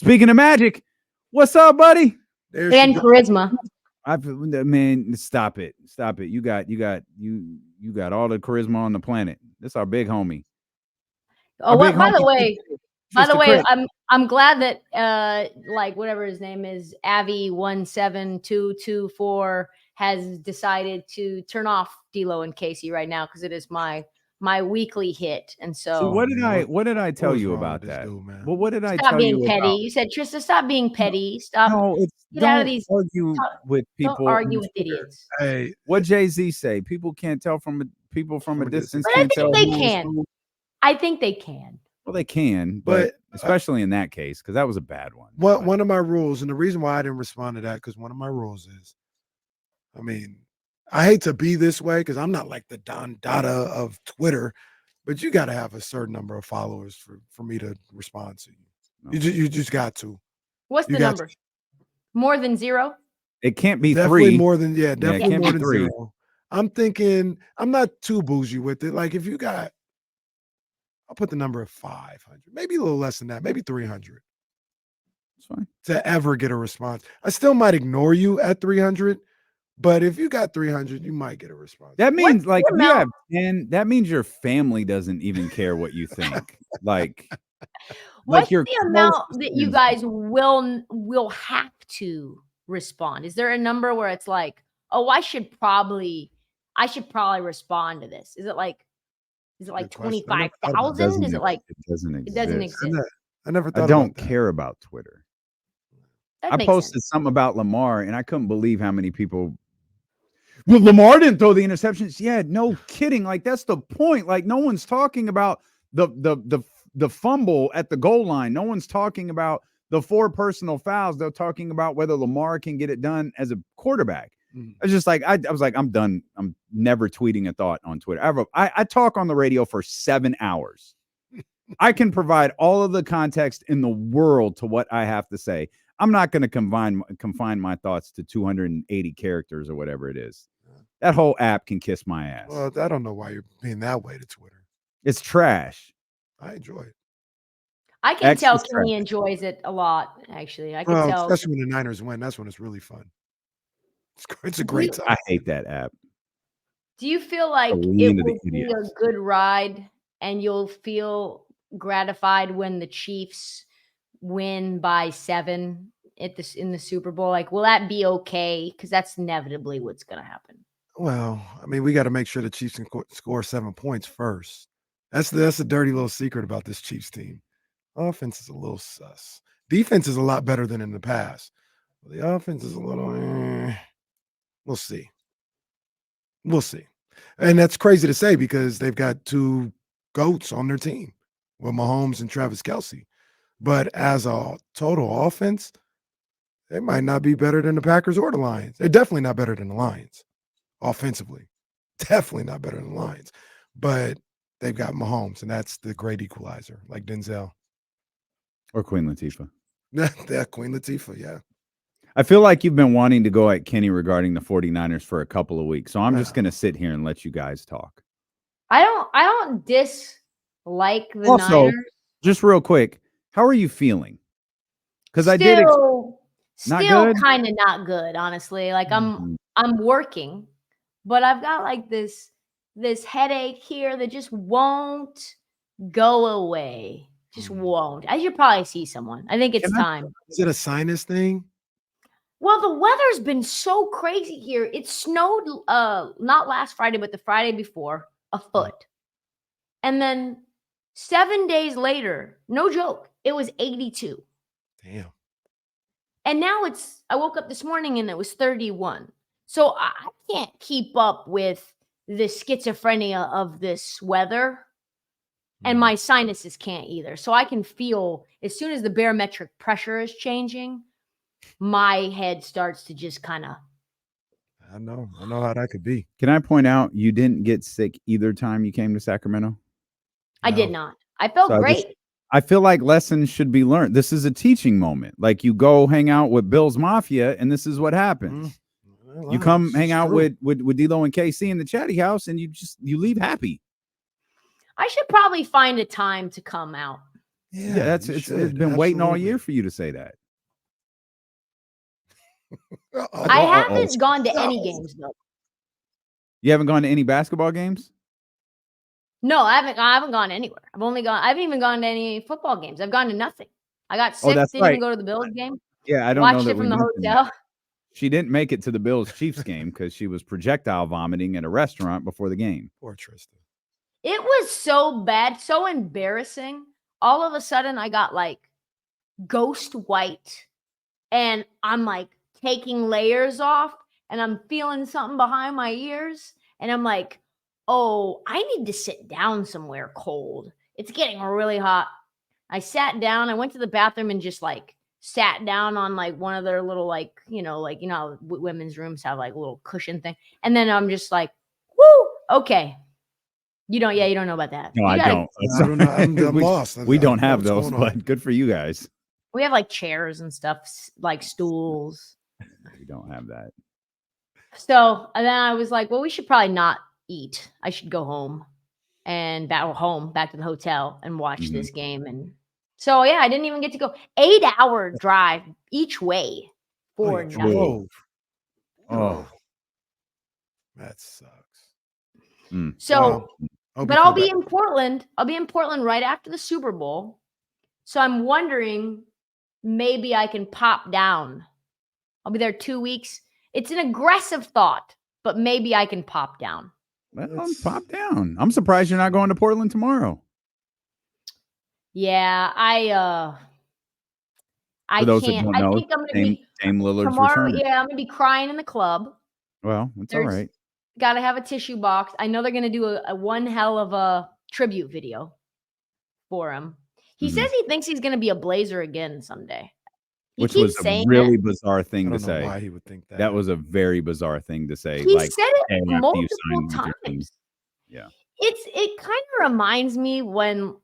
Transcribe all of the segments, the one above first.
Speaking of magic, what's up, buddy? And charisma. Man, stop it. You got all the charisma on the planet. This our big homie. Oh, by the way, I'm glad that like whatever his name is, Avi17224 has decided to turn off D'Lo and Casey right now because it is my weekly hit. And so what did I tell you about that? Dude, man? Well, what did I tell you? Stop being petty. About? You said, Trista, stop being petty. Stop. No, get out of these. Argue with people. Don't argue with idiots. Hey, what Jay-Z say? People can't tell from a distance. But I think they can. I think they can. Well, they can, but especially in that case, because that was a bad one. One of my rules, and the reason why I didn't respond to that, because one of my rules is, I mean, I hate to be this way because I'm not like the Don Dada of Twitter, but you got to have a certain number of followers for me to respond to you. No. You just got to. What's the number? More than 0? It can't be definitely 3. More than definitely more than 3. 0. I'm thinking I'm not too bougie with it. Like if you got, I'll put the number at 500, maybe a little less than that, maybe 300. That's fine. To ever get a response. I still might ignore you at 300, but if you got 300, you might get a response. That means if you have 10, that means your family doesn't even care what you think. What's the amount that you guys will have to respond? Is there a number where it's like, oh, I should probably respond to this? Is it like 25,000? Is it like it doesn't exist? I never thought. I don't care about Twitter. I posted something about Lamar, and I couldn't believe how many people. Well, Lamar didn't throw the interceptions. Yeah, no kidding. Like that's the point. Like no one's talking about the fumble at the goal line. No one's talking about the 4 personal fouls. They're talking about whether Lamar can get it done as a quarterback. It's just like I was like, I'm done. I'm never tweeting a thought on Twitter. I talk on the radio for 7 hours. I can provide all of the context in the world to what I have to say. I'm not going to confine my thoughts to 280 characters or whatever it is. That whole app can kiss my ass. Well, I don't know why you're being that way to Twitter. It's trash. I enjoy it. I can tell Kenny enjoys it a lot, actually. I can tell. Especially when the Niners win. That's when it's really fun. It's a great time. I hate that app. Do you feel like it will be a good ride and you'll feel gratified when the Chiefs win by 7 in the Super Bowl? Like, will that be okay? Because that's inevitably what's going to happen. Well, I mean, we got to make sure the Chiefs can score 7 points first. That's a dirty little secret about this Chiefs team. Offense is a little sus. Defense is a lot better than in the past. The offense is a little. We'll see. And that's crazy to say because they've got 2 GOATs on their team with Mahomes and Travis Kelce. But as a total offense, they might not be better than the Packers or the Lions. They're definitely not better than the Lions offensively. Definitely not better than the Lions. But they've got Mahomes, and that's the great equalizer, like Denzel. Or Queen Latifah. Yeah, Queen Latifah, yeah. I feel like you've been wanting to go at Kenny regarding the 49ers for a couple of weeks. So I'm just going to sit here and let you guys talk. I don't dislike the Niners. Just real quick, how are you feeling? Because I did still kind of not good, honestly. Like I'm working, but I've got like this headache here that just won't go away. Just won't. I should probably see someone. I think it's time. Is it a sinus thing? Well, the weather's been so crazy here. It snowed not last Friday, but the Friday before, a foot. And then 7 days later, no joke, it was 82. Damn. And now I woke up this morning and it was 31. So I can't keep up with the schizophrenia of this weather. And my sinuses can't either. So I can feel as soon as the barometric pressure is changing, my head starts to just kind of. I know how that could be. Can I point out you didn't get sick either time you came to Sacramento? I did not. I felt great. I feel like lessons should be learned. This is a teaching moment. Like you go hang out with Bill's Mafia, and this is what happens. Well, you come hang out with D'Lo and KC in the chatty house, and you leave happy. I should probably find a time to come out. Yeah, it's been waiting all year for you to say that. I haven't gone to any games though. You haven't gone to any basketball games? No, I haven't gone anywhere. I haven't even gone to any football games. I've gone to nothing. I got sick, that's didn't even go to the Bills game. Yeah, I don't know Watched that it we from the mentioned that. hotel. She didn't make it to the Bills Chiefs game because she was projectile vomiting at a restaurant before the game. Poor Trysta. It was so bad, so embarrassing. All of a sudden, I got like ghost white, and I'm like taking layers off, and I'm feeling something behind my ears, and I'm like, oh, I need to sit down somewhere cold. It's getting really hot. I sat down. I went to the bathroom and just like sat down on like one of their little like how women's rooms have like a little cushion thing, and then I'm just like, woo, okay. You don't know about that. No, I don't. I don't know. I'm lost. We don't have those, but good for you guys. We have like chairs and stuff, like stools. We don't have that. So, and then I was like, well, we should probably not eat. I should go home and back to the hotel and watch this game. And so, yeah, I didn't even get to go. 8-hour drive each way for nothing. Oh, that sucks. So, but I'll be in Portland. I'll be in Portland right after the Super Bowl. So I'm wondering, maybe I can pop down. I'll be there 2 weeks. It's an aggressive thought, but maybe I can pop down. Well, pop down. I'm surprised you're not going to Portland tomorrow. Yeah, I For those can't. That don't know, I think I'm gonna be Dame Lillard's tomorrow. returning. Yeah, I'm gonna be crying in the club. Well, it's all right. Got to have a tissue box. I know they're gonna do a one hell of a tribute video for him. He says he thinks he's gonna be a Blazer again someday. Which was a really bizarre thing to say. Why he would think that? That was a very bizarre thing to say. He like, said it multiple times. Yeah. It kind of reminds me when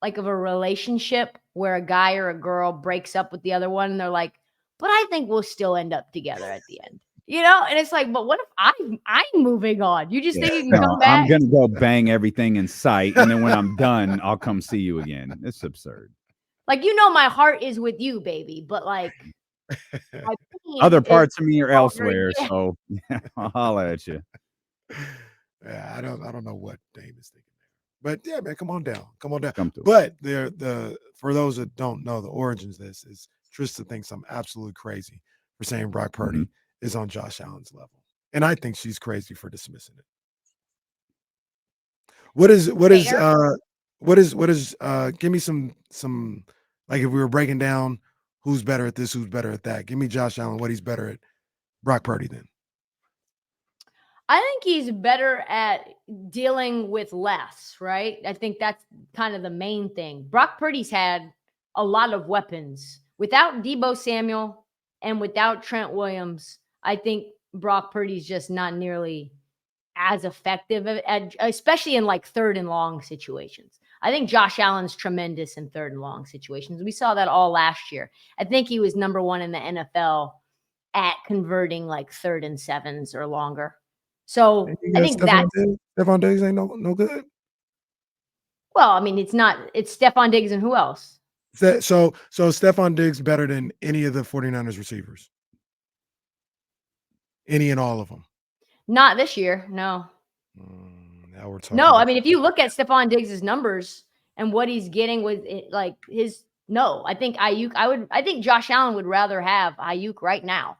like of a relationship where a guy or a girl breaks up with the other one and they're like, but I think we'll still end up together at the end. And it's like, but what if I'm moving on? You just think you can come back? I'm gonna go bang everything in sight, and then when I'm done, I'll come see you again. It's absurd. Like, my heart is with you, baby, but like other parts of me are elsewhere. So I'll holler at you. Yeah, I don't know what Dame is thinking there. But yeah, man, come on down. Come to but for those that don't know the origins of this is Trysta thinks I'm absolutely crazy for saying Brock Purdy is on Josh Allen's level. And I think she's crazy for dismissing it. Give me some like if we were breaking down who's better at this, who's better at that. Give me Josh Allen, what he's better at Brock Purdy then. I think he's better at dealing with less, right? I think that's kind of the main thing. Brock Purdy's had a lot of weapons. Without Deebo Samuel and without Trent Williams, I think Brock Purdy's just not nearly as effective, especially in like 3rd and long situations. I think Josh Allen's tremendous in 3rd and long situations. We saw that all last year. I think he was number 1 in the NFL at converting like 3rd and 7s or longer. So I think Stephon Diggs ain't no good. Well, I mean, it's Stephon Diggs and who else? So Stephon Diggs better than any of the 49ers receivers? Any and all of them? Not this year, no. Now we're talking. No, I mean, if you look at Stephon Diggs' numbers and what he's getting with it, like I think I think Josh Allen would rather have Ayuk right now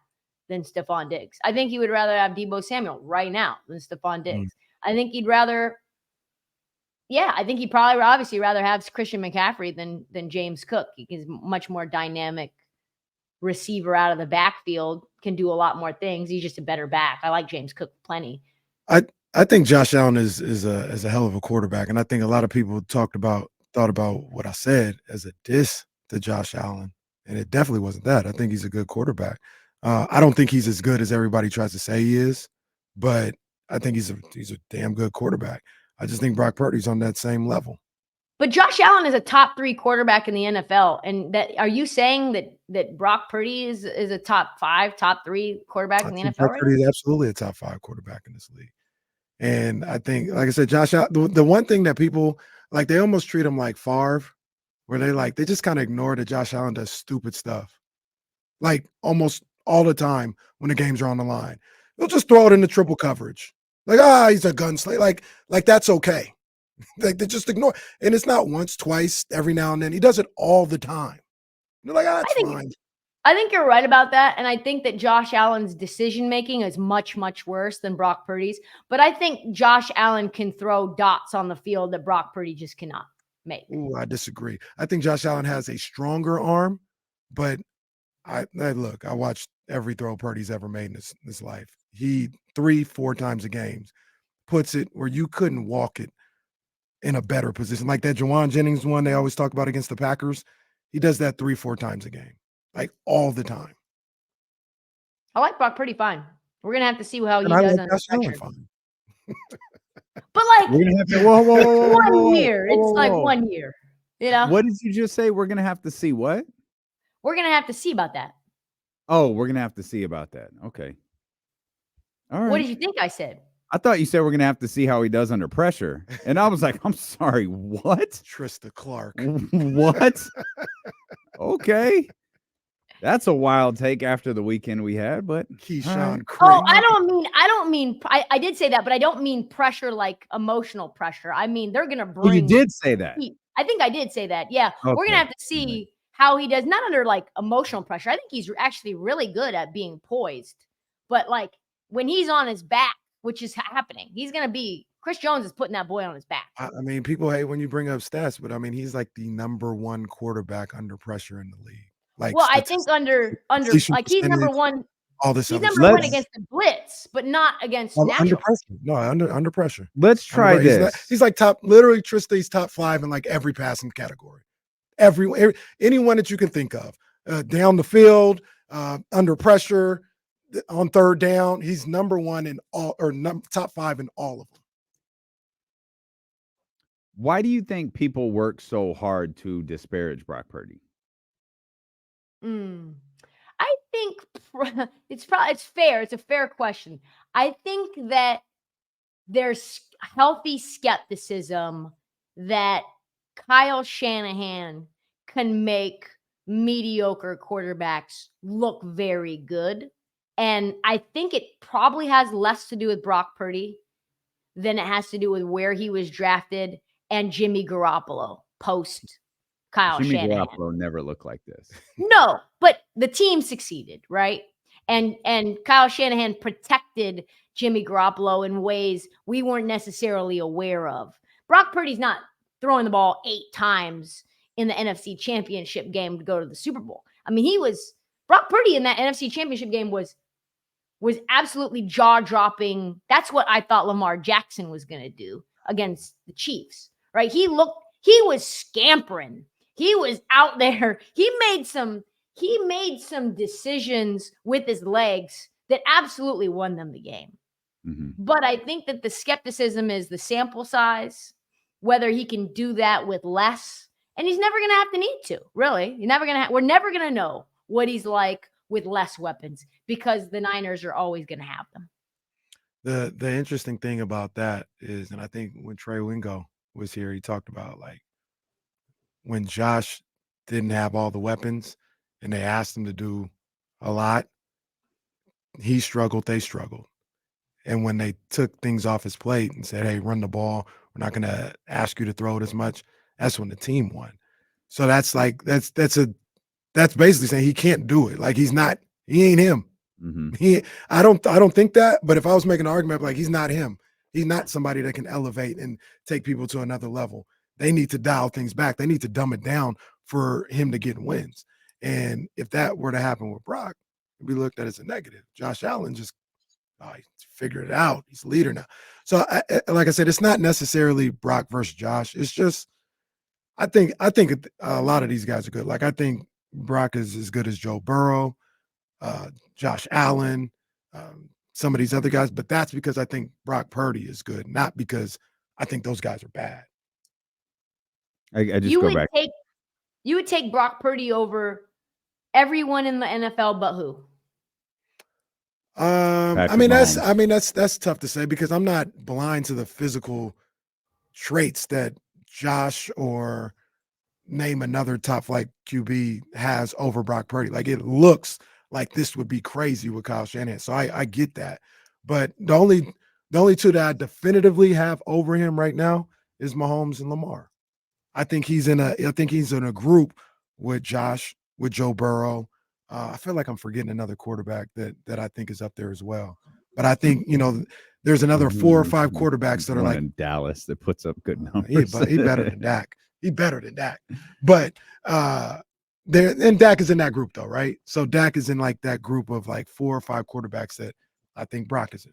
than Stephon Diggs. I think he would rather have Deebo Samuel right now than Stephon Diggs. I think he'd rather, I think he'd probably obviously rather have Christian McCaffrey than James Cook. He's much more dynamic receiver out of the backfield, can do a lot more things. He's just a better back. I like James Cook plenty. I think Josh Allen is a hell of a quarterback, and I think a lot of people thought about what I said as a diss to Josh Allen, and it definitely wasn't that. I think he's a good quarterback. I don't think he's as good as everybody tries to say he is, but I think he's a damn good quarterback. I just think Brock Purdy's on that same level. But Josh Allen is a top 3 quarterback in the NFL, and are you saying that Brock Purdy is a top 5, top 3 quarterback in the NFL? Brock Purdy is absolutely a top 5 quarterback in this league. And I think, like I said, Josh Allen, the one thing that people like, they almost treat him like Favre, where they just kind of ignore that Josh Allen does stupid stuff. Like almost all the time when the games are on the line. They'll just throw it into triple coverage. Like, he's a gunslinger. Like that's okay. Like they just ignore. And it's not once, twice, every now and then. He does it all the time. They're like, that's fine. I think you're right about that. And I think that Josh Allen's decision making is much, much worse than Brock Purdy's. But I think Josh Allen can throw dots on the field that Brock Purdy just cannot make. Ooh, I disagree. I think Josh Allen has a stronger arm, but I watched every throw Purdy's ever made in this life. He 3-4 times a game puts it where you couldn't walk it in a better position. Like that Jawan Jennings one they always talk about against the Packers. He does that 3-4 times a game, like all the time. I like Brock Purdy fine. We're going to have to see how he does under pressure. But like, we're gonna have to, whoa, 1 year. It's like 1 year. You know? What did you just say? We're going to have to see what? We're going to have to see about that. Oh, we're going to have to see about that. Okay. All right. What did you think I said? I thought you said we're going to have to see how he does under pressure. And I was like, I'm sorry, what? Trysta Clark. What? Okay. That's a wild take after the weekend we had, but Keyshawn Krick. Oh, I don't mean I did say that, but I don't mean pressure like emotional pressure. I mean, they're going to bring. Well, you did say that. I think I did say that. Yeah. Okay. We're going to have to see how he does, not under like emotional pressure. I think he's actually really good at being poised, but like when he's on his back, which is happening, he's going to be, Chris Jones is putting that boy on his back. I mean, people hate when you bring up stats, but I mean, he's like the number one quarterback under pressure in the league. Like, well, I think under like he's number one. All this. He's number one against the blitz, but not against natural. Under pressure. No, under pressure. Let's try this. He's like top, literally Trysta, he's top 5 in like every passing category. Anyone that you can think of, down the field, under pressure, on third down, he's number one in all, or top 5 in all of them. Why do you think people work so hard to disparage Brock Purdy? I think it's fair. It's a fair question. I think that there's healthy skepticism that Kyle Shanahan can make mediocre quarterbacks look very good. And I think it probably has less to do with Brock Purdy than it has to do with where he was drafted and Jimmy Garoppolo post Kyle Shanahan. Jimmy Garoppolo never looked like this. No, but the team succeeded, right? And Kyle Shanahan protected Jimmy Garoppolo in ways we weren't necessarily aware of. Brock Purdy's not throwing the ball 8 times in the NFC Championship game to go to the Super Bowl. I mean, Brock Purdy in that NFC Championship game was absolutely jaw-dropping. That's what I thought Lamar Jackson was going to do against the Chiefs, right? He was scampering. He was out there. He made some decisions with his legs that absolutely won them the game. Mm-hmm. But I think that the skepticism is the sample size, whether he can do that with less. And he's never going to have to need to, really. We're never going to know what he's like with less weapons because the Niners are always going to have them. The interesting thing about that is, and I think when Trey Wingo was here, he talked about like when Josh didn't have all the weapons and they asked him to do a lot, he struggled, they struggled. And when they took things off his plate and said, hey, run the ball, we're not going to ask you to throw it as much, that's when the team won. So that's basically saying he can't do it. Like he ain't him. Mm-hmm. I don't think that, but if I was making an argument, like he's not him. He's not somebody that can elevate and take people to another level. They need to dial things back. They need to dumb it down for him to get wins. And if that were to happen with Brock, it'd be looked at as a negative. Josh Allen just he figured it out. He's a leader now. So like I said, it's not necessarily Brock versus Josh. It's just I think a lot of these guys are good. Like I think Brock is as good as Joe Burrow, Josh Allen, some of these other guys, but that's because I think Brock Purdy is good, not because I think those guys are bad. I just go back. You would take Brock Purdy over everyone in the NFL, but who? That's tough to say because I'm not blind to the physical traits that Josh or name another top flight QB has over Brock Purdy. Like, it looks like this would be crazy with Kyle Shanahan. So I get that. But the only two that I definitively have over him right now is Mahomes and Lamar. I think he's in a group with Josh, with Joe Burrow. I feel like I'm forgetting another quarterback that I think is up there as well. But I think, there's another 4 or 5 quarterbacks that are like in Dallas that puts up good numbers. He better than Dak. He better than Dak. But and Dak is in that group though, right? So Dak is in like that group of like 4 or 5 quarterbacks that I think Brock is in.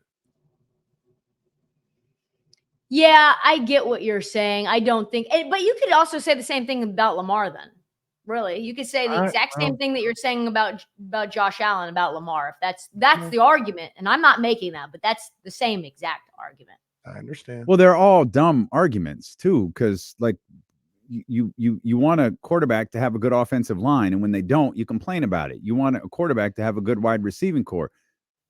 Yeah, I get what you're saying. I don't think, but you could also say the same thing about Lamar then. Really, you could say the exact same thing that you're saying about Josh Allen, about Lamar. If that's the argument, and I'm not making that, but that's the same exact argument. I understand. Well, they're all dumb arguments too, because like you want a quarterback to have a good offensive line, and when they don't, you complain about it. You want a quarterback to have a good wide receiving core,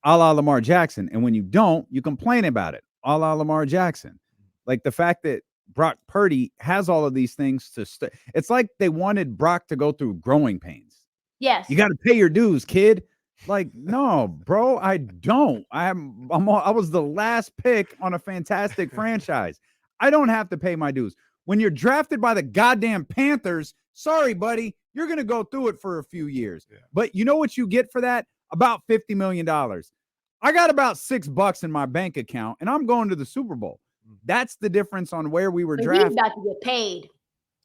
a la Lamar Jackson, and when you don't, you complain about it, a la Lamar Jackson. Like the fact that Brock Purdy has all of these things to it's like they wanted Brock to go through growing pains. Yes. You got to pay your dues, kid. Like, no, bro, I don't. I was the last pick on a fantastic franchise. I don't have to pay my dues. When you're drafted by the goddamn Panthers, sorry, buddy, you're going to go through it for a few years. Yeah. But you know what you get for that? About $50 million. I got about $6 in my bank account, and I'm going to the Super Bowl. That's the difference on where we were drafted. He's about to get paid.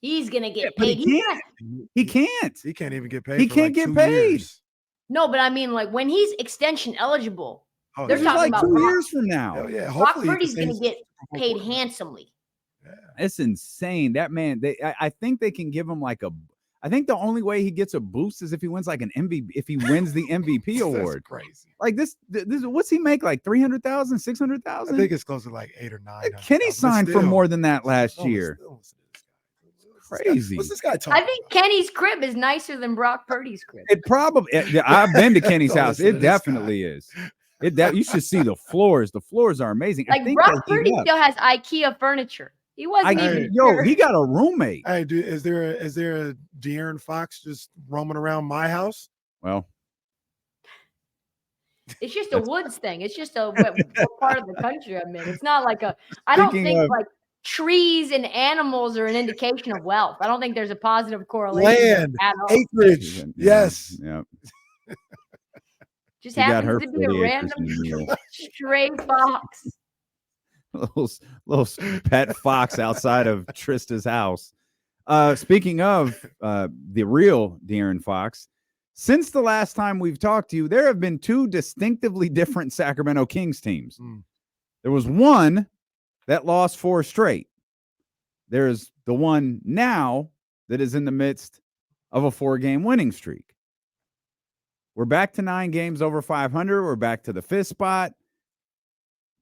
He's going to get paid. He can't. He can't even get paid. He can't get paid. Years. No, but I mean, like when he's extension eligible, they're talking about 2 years from now. Oh, yeah, Brock Purdy's going to get paid handsomely. Yeah. It's insane. That man, I think they can give him like I think the only way he gets a boost is if he wins like an MVP, if he wins the MVP award. That's crazy. Like this, what's he make? Like 300,000, 600,000? I think it's close to like 8 or 9. Kenny signed for more than that last year. Crazy. What's this guy talking? I think Kenny's crib is nicer than Brock Purdy's crib. It probably. I've been to Kenny's house. It definitely is. You should see the floors. The floors are amazing. Like Brock Purdy still has IKEA furniture. He wasn't even. He got a roommate. Hey, dude, is there a De'Aaron Fox just roaming around my house? Well, it's just a woods thing. It's just what part of the country I'm in. It's not like I don't think like trees and animals are an indication of wealth. I don't think there's a positive correlation. Land, acreage, yes. Yeah. Just happens to be a random stray fox. Little pet fox outside of Trysta's house. Speaking of the real De'Aaron Fox, since the last time we've talked to you, there have been 2 distinctively different Sacramento Kings teams. There was one that lost 4 straight. There's the one now that is in the midst of a 4-game winning streak. We're back to 9 games over 500. We're back to the 5th spot.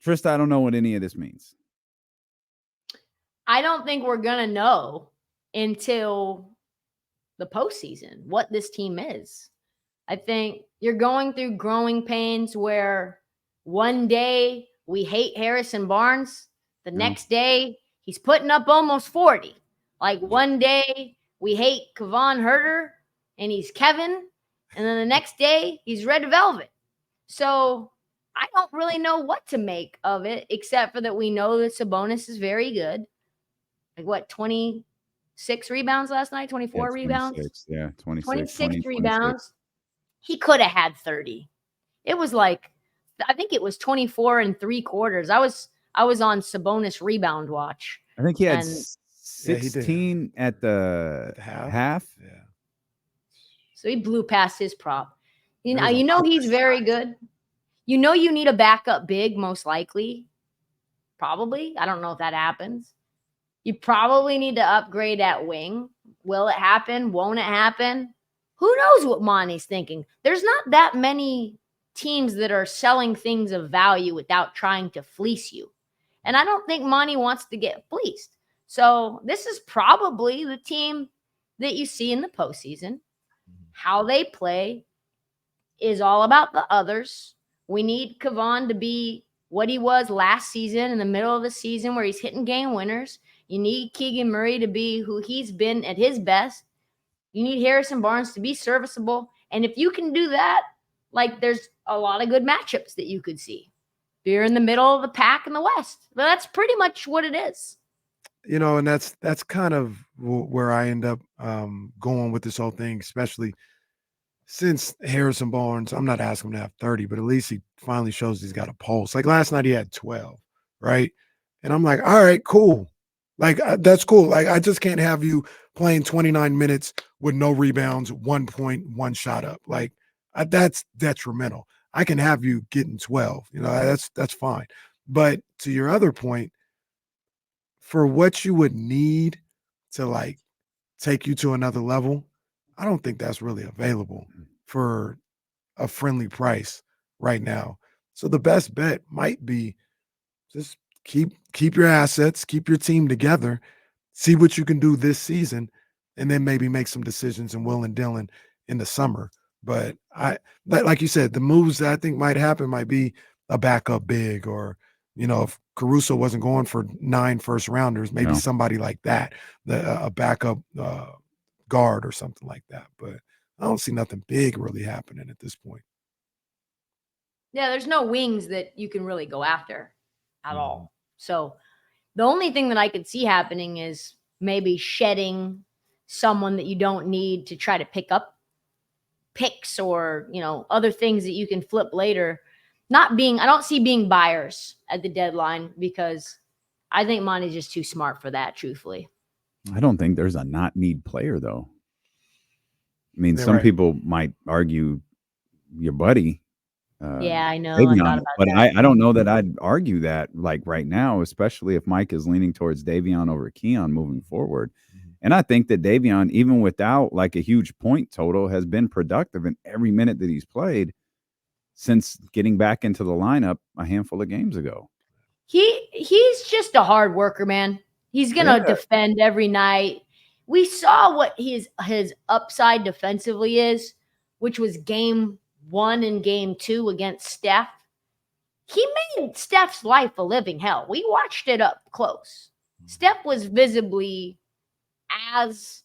Trysta, I don't know what any of this means. I don't think we're going to know until the postseason what this team is. I think you're going through growing pains where one day we hate Harrison Barnes. The next day he's putting up almost 40. Like one day we hate Kevon Herter and he's Kevin. And then the next day he's Red Velvet. So I don't really know what to make of it, except for that we know that Sabonis is very good. Like what, 26 rebounds last night, 24 rebounds? Yeah, 26 rebounds. He could have had 30. It was like, I think it was 24 3/4. I was on Sabonis rebound watch. I think he had 16 at the half. Yeah. So he blew past his prop. You know he's very good. You know you need a backup big, most likely. Probably. I don't know if that happens. You probably need to upgrade at wing. Will it happen? Won't it happen? Who knows what Monty's thinking? There's not that many teams that are selling things of value without trying to fleece you. And I don't think Monty wants to get fleeced. So this is probably the team that you see in the postseason. How they play is all about the others. We need Kevon to be what he was last season in the middle of the season where he's hitting game winners. You need Keegan Murray to be who he's been at his best. You need Harrison Barnes to be serviceable. And if you can do that, like there's a lot of good matchups that you could see. You're in the middle of the pack in the West. But that's pretty much what it is. And that's kind of where I end up going with this whole thing, especially since Harrison Barnes, I'm not asking him to have 30, but at least he finally shows he's got a pulse. Like last night he had 12, right? And I'm like, all right, cool. Like that's cool. Like I just can't have you playing 29 minutes with no rebounds, 1 point, 1 shot up. Like that's detrimental. I can have you getting 12. That's fine. But to your other point, for what you would need to like take you to another level, I don't think that's really available for a friendly price right now. So the best bet might be just keep your assets, keep your team together, see what you can do this season, and then maybe make some decisions in Will and Dillon in the summer. But like you said, the moves that I think might happen might be a backup big, or if Caruso wasn't going for 9 first rounders, maybe somebody like that, a backup guard or something like that. But I don't see nothing big really happening at this point. Yeah, there's no wings that you can really go after at all. So the only thing that I could see happening is maybe shedding someone that you don't need to try to pick up picks or, other things that you can flip later. I don't see being buyers at the deadline, because I think Monty's just too smart for that, truthfully. I don't think there's a not need player, though. I mean, some people might argue your buddy. Yeah, I know. Davion, I thought about but that. I don't know that I'd argue that like right now, especially if Mike is leaning towards Davion over Keon moving forward. And I think that Davion, even without like a huge point total, has been productive in every minute that he's played since getting back into the lineup a handful of games ago. He's just a hard worker, man. He's gonna defend every night. We saw what his upside defensively is, which was game 1 and game 2 against Steph. He made Steph's life a living hell. We watched it up close. Steph was visibly as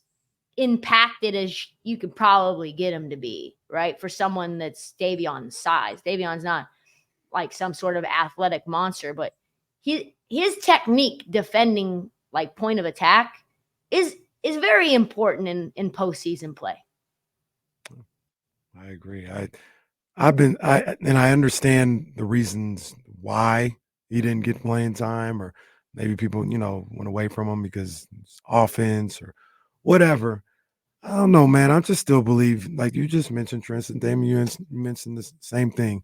impacted as you could probably get him to be, right? For someone that's Davion's size. Davion's not like some sort of athletic monster, but his technique defending like point of attack is very important in postseason play. I agree. I understand the reasons why he didn't get playing time, or maybe people, went away from him because it's offense or whatever. I don't know, man. I just still believe, like you just mentioned, Trysta, Damien, you mentioned the same thing.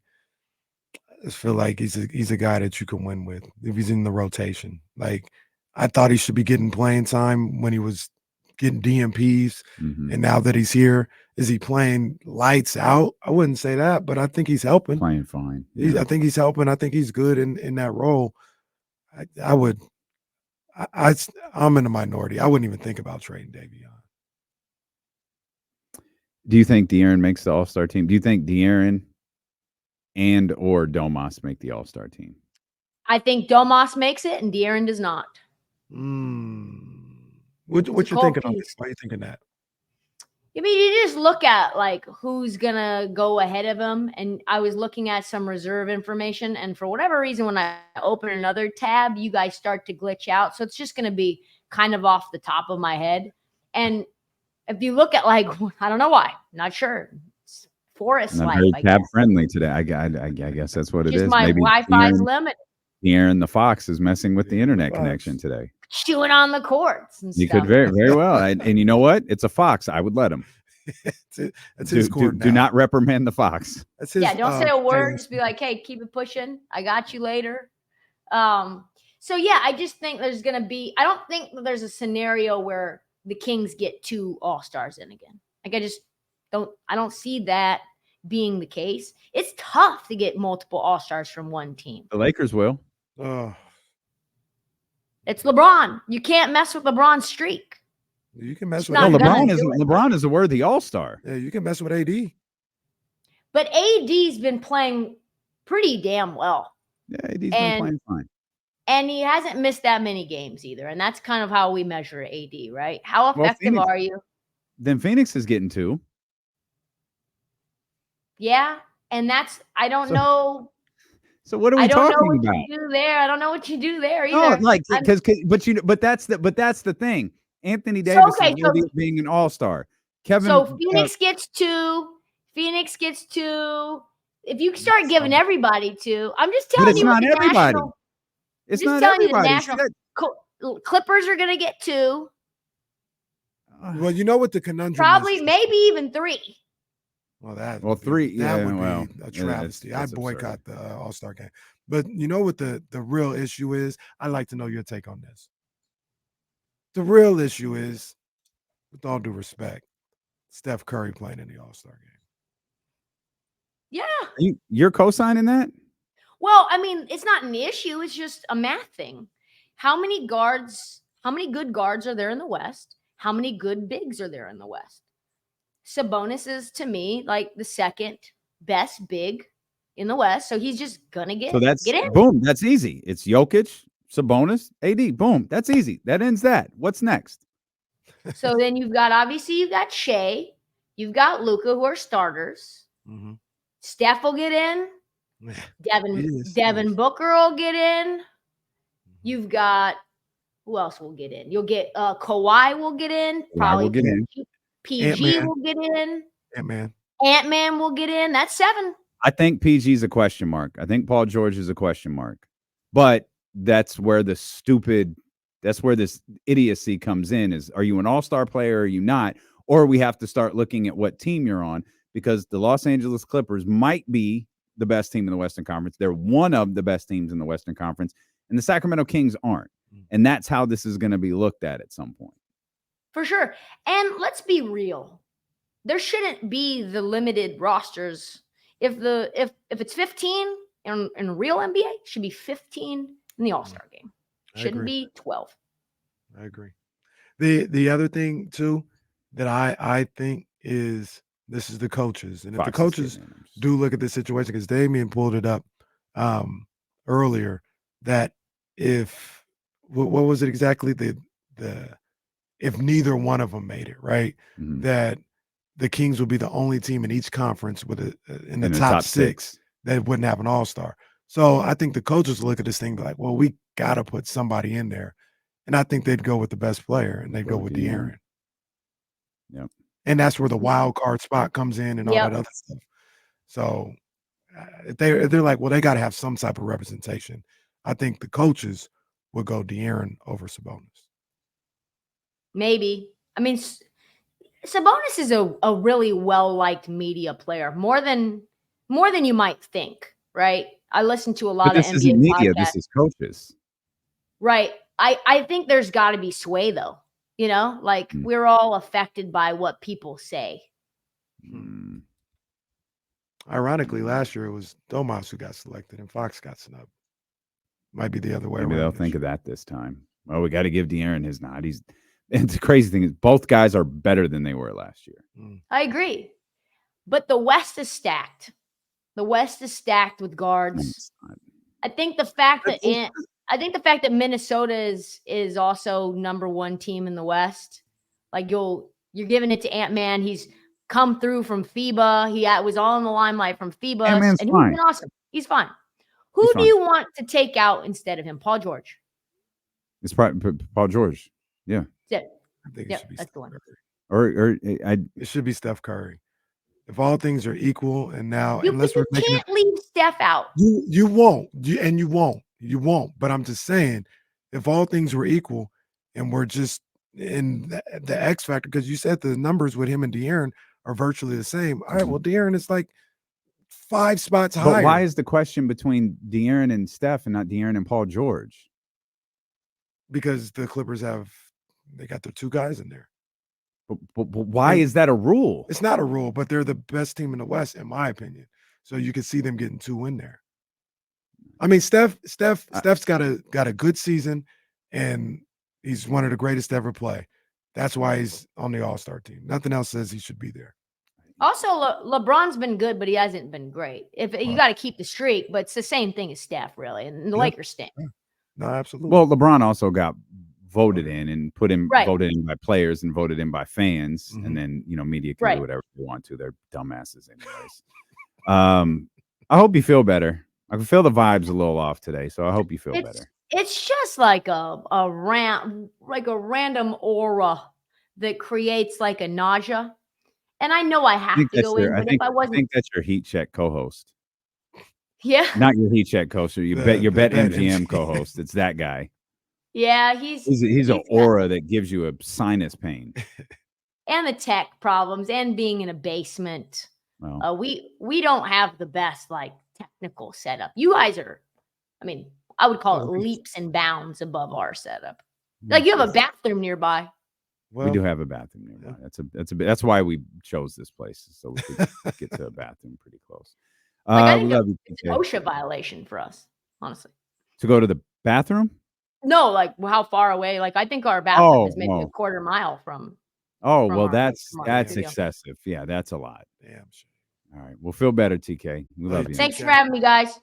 I just feel like he's a guy that you can win with if he's in the rotation. Like I thought he should be getting playing time when he was getting DMPs, and now that he's here, is he playing lights out? I wouldn't say that, but I think he's helping. Playing fine. I think he's helping. I think he's good in that role. I'm in the minority. I wouldn't even think about trading Davion. Do you think De'Aaron makes the All-Star team? Do you think De'Aaron and or Domas make the All-Star team? I think Domas makes it and De'Aaron does not. What you thinking of this? Why are you thinking that? I mean, you just look at like who's gonna go ahead of him, and I was looking at some reserve information, and for whatever reason, when I open another tab, you guys start to glitch out. So it's just gonna be kind of off the top of my head. And if you look at like, I don't know why, not sure. It's Forest Not life, very I tab guess. friendly today. I guess that's what Just it is. my Maybe Wi-Fi's limited. De'Aaron the Fox is messing with the internet connection today. Chewing on the cords and You stuff. could very well. And you know what? It's a fox. I would let him. That's his cord do not reprimand the fox. That's his, don't say a word. Just be like, hey, keep it pushing. I got you later. So yeah, I just think there's gonna be. I don't think that there's a scenario where the Kings get 2 All-Stars in again. Like I don't see that being the case. It's tough to get multiple All-Stars from one team. The Lakers will. It's LeBron. You can't mess with LeBron's streak. You can mess with LeBron is a worthy All-Star. Yeah, you can mess with AD. But AD's been playing pretty damn well. Yeah, AD's been playing fine. And he hasn't missed that many games either. And that's kind of how we measure AD, right? How effective are you? Then Phoenix is getting 2. Yeah. And I don't know. So what are we talking about? You do there. I don't know what you do there No, either. like but that's the thing. Anthony Davis is worthy of being an all-star. Kevin. So Phoenix gets 2. Phoenix gets 2. If you start giving everybody 2, I'm just telling you. But it's not everybody. It's not everybody. Clippers are going to get 2. Well, you know what the conundrum probably is? maybe even 3. Well, 3. That would be a travesty. I'd boycott the All-Star game. But you know what the real issue is? I'd like to know your take on this. The real issue is, with all due respect, Steph Curry playing in the All-Star game. Yeah. You're co-signing that? Well, I mean, it's not an issue. It's just a math thing. How many good guards are there in the West? How many good bigs are there in the West? Sabonis is, to me, like the second best big in the West. So he's just going to get in. Boom. That's easy. It's Jokic, Sabonis, AD. Boom. That's easy. That ends that. What's next? So then you've got Shea. You've got Luka, who are starters. Mm-hmm. Steph will get in. Devin Booker will get in. You've got, who else will get in? You'll get Kawhi will get in. Probably get in. PG Ant-Man. will get in. Ant-Man will get in. That's 7. I think PG's a question mark. I think Paul George is a question mark. But that's where this idiocy comes in is, are you an all-star player or are you not? Or we have to start looking at what team you're on, because the Los Angeles Clippers might be the best team in the Western Conference. They're one of the best teams in the Western Conference, and the Sacramento Kings aren't. And that's how this is going to be looked at some point. For sure. And let's be real. There shouldn't be the limited rosters. If it's 15 in real NBA, it should be 15 in the All-Star game. Shouldn't be 12. I agree. The other thing too that I think is, this is the coaches. And if the coaches do look at this situation, because Damian pulled it up earlier, that what was it exactly? If neither one of them made it, right? Mm-hmm. That the Kings would be the only team in each conference in the top six that wouldn't have an all-star. So I think the coaches look at this thing like, well, we got to put somebody in there. And I think they'd go with the best player, and they'd go with De'Aaron. Yep. And that's where the wild card spot comes in and all that other stuff. So if they're like, well, they got to have some type of representation. I think the coaches would go De'Aaron over Sabonis. Maybe. I mean, Sabonis is a really well-liked media player, more than you might think, right? I listen to a lot of NBA isn't media, podcasts. This is coaches. Right. I think there's got to be sway, though. You know, like we're all affected by what people say. Ironically, last year it was Domas who got selected and Fox got snubbed. Might be the other way around. Maybe they'll think of that this time. Well, we got to give De'Aaron his nod. And the crazy thing is, both guys are better than they were last year. I agree. But the West is stacked. The West is stacked with guards. I think the fact that Minnesota is also number 1 team in the West. Like you're giving it to Ant-Man. He's come through from FIBA. He was all in the limelight from FIBA. Ant-Man's and he's fine. been awesome. He's fine. Who do you want to take out instead of him? Paul George. It's probably Paul George. Yeah. I think it should be that's the one. It should be Steph Curry. If all things are equal, and now you can't leave Steph out. You won't. You won't. But I'm just saying, if all things were equal, and we're just in the X factor, because you said the numbers with him and De'Aaron are virtually the same. All right, well, De'Aaron is like 5 spots higher. But why is the question between De'Aaron and Steph and not De'Aaron and Paul George? Because the Clippers they got their 2 guys in there. But why is that a rule? It's not a rule, but they're the best team in the West, in my opinion. So you can see them getting 2 in there. I mean, Steph's got a good season, and he's one of the greatest to ever play. That's why he's on the All-Star team. Nothing else says he should be there. Also, LeBron's been good, but he hasn't been great. You got to keep the streak, but it's the same thing as Steph, really, and the Lakers stink. Yeah. No, absolutely. Well, LeBron also got voted in and Right. voted in by players and voted in by fans, Mhm. and then media can Right. do whatever they want to. They're dumbasses anyways. I hope you feel better. I can feel the vibes a little off today, so I hope you feel better. It's just like a random aura that creates like a nausea. And I know I have to go in, but if I I wasn't, think that's your Heat Check co-host. yeah, Not your Heat Check co-host, your The Bet Bet MGM co-host. It's that guy. yeah, He's an got- aura that gives you a sinus pain. and the tech problems and being in a basement. Well, We don't have the best like technical setup. You guys are, I mean, I would call it leaps and bounds above our setup. Like you have a bathroom nearby. we do have a bathroom nearby. That's why we chose this place, so we could get to a bathroom pretty close. Like I We think love you, it's an TK. OSHA violation for us, honestly. To go to the bathroom? No, like how far away? Like I think our bathroom is maybe a no. quarter mile from. Oh, from well, our- that's from our studio. excessive. Yeah, that's a lot. Damn shame. All right. Well, feel better, TK. We love you. Thanks for having me, guys.